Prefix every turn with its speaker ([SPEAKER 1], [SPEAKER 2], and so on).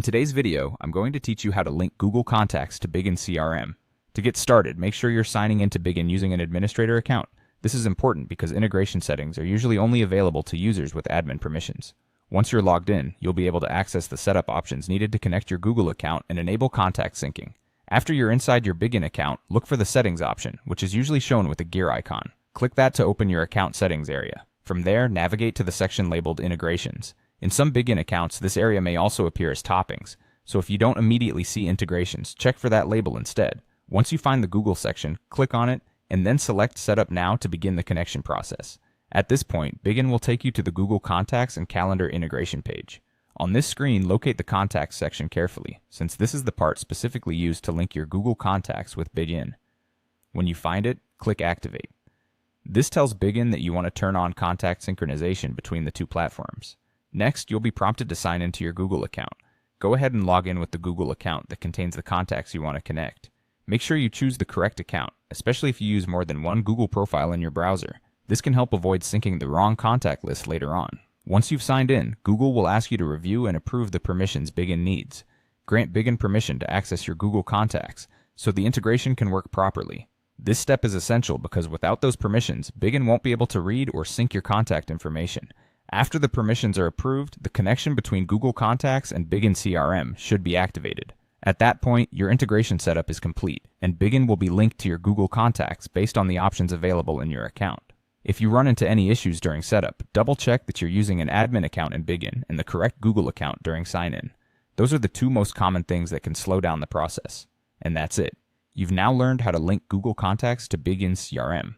[SPEAKER 1] In today's video, I'm going to teach you how to link Google Contacts to Bigin CRM. To get started, make sure you're signing into Bigin using an administrator account. This is important because integration settings are usually only available to users with admin permissions. Once you're logged in, you'll be able to access the setup options needed to connect your Google account and enable contact syncing. After you're inside your Bigin account, look for the Settings option, which is usually shown with a gear icon. Click that to open your account settings area. From there, navigate to the section labeled Integrations. In some Bigin accounts, this area may also appear as toppings, so if you don't immediately see integrations, check for that label instead. Once you find the Google section, click on it, and then select Setup Now to begin the connection process. At this point, Bigin will take you to the Google Contacts and Calendar integration page. On this screen, locate the Contacts section carefully, since this is the part specifically used to link your Google Contacts with Bigin. When you find it, click Activate. This tells Bigin that you want to turn on contact synchronization between the two platforms. Next, you'll be prompted to sign into your Google account. Go ahead and log in with the Google account that contains the contacts you want to connect. Make sure you choose the correct account, especially if you use more than one Google profile in your browser. This can help avoid syncing the wrong contact list later on. Once you've signed in, Google will ask you to review and approve the permissions Bigin needs. Grant Bigin permission to access your Google contacts so the integration can work properly. This step is essential because without those permissions, Bigin won't be able to read or sync your contact information. After the permissions are approved, the connection between Google Contacts and Bigin CRM should be activated. At that point, your integration setup is complete, and Bigin will be linked to your Google Contacts based on the options available in your account. If you run into any issues during setup, double-check that you're using an admin account in Bigin and the correct Google account during sign-in. Those are the two most common things that can slow down the process. And that's it. You've now learned how to link Google Contacts to Bigin CRM.